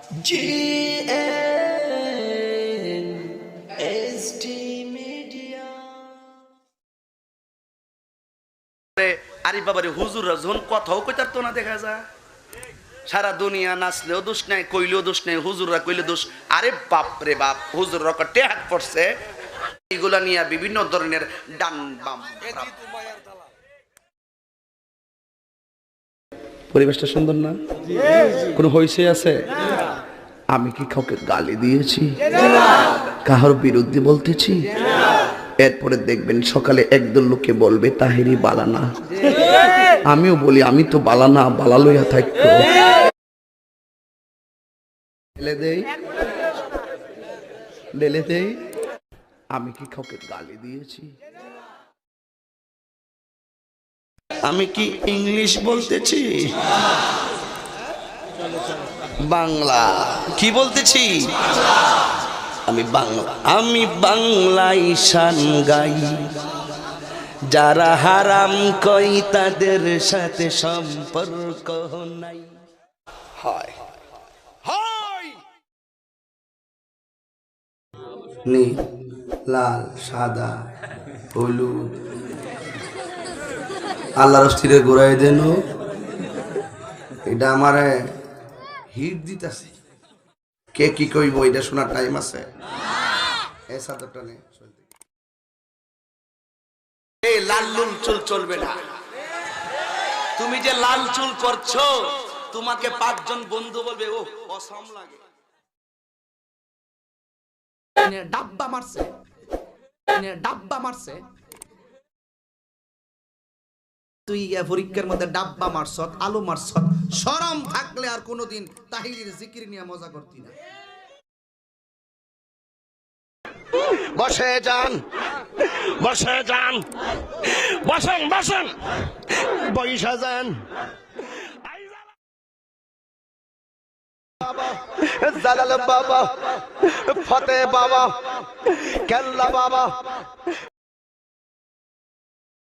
GNST Media আরে বাবারে হুজুররা যখন কথাও কইতার তো না দেখা যায় সারা দুনিয়া নাচলেও দোষ নাই কইলেও দোষ নাই হুজুররা কইলে দোষ আরে বাপ রে বাপ হুজুররা কটে হাত পড়ছে এগুলা নিয়ে বিভিন্ন ধরনের ডান বাম পরিবেশটা সুন্দর না কোনো হইছে আছে আমি কি কাউকে গালি দিয়েছি কাহার বিরুদ্ধে বলতেছি এরপরে দেখবেন সকালে একদল লোকে বলবে তাহেরি বালানা আমিও বলি আমি তো বালানা বালা লইয়া থাকতো ঢেলে দেই আমি কি কাউকে গালি দিয়েছি আমি কি ইংলিশ বলতেছি বাংলা কি বলতেছি আমি বাংলায় শান গাই যারা হারাম কই তাদের সাথে সম্পর্ক নাই হয় হয় নীল লাল সাদা হলুদ আল্লাহর স্থিরে ঘুরাই দেন এটা আমারে হিট দিতেছে কে কি কইব এটা শোনার টাইম আছে এই সাদরটা নে চলতে এই লাল লুল চুল চলবে না তুমি যে লাল চুল করছো তোমাকে পাঁচজন বন্ধু বলবে ও অসম লাগে ডাব্বা মারছে তুই পরীক্ষার মধ্যে ডাব্বা মারছত আলু মারছত শরম থাকলে আর কোনোদিন তাহিরের জিকির নিয়ে মজা করতি না বসে যান বসে যান বসেন বসেন বৈশা যান জালাল বাবা ফতে বাবা কেল্লা বাবা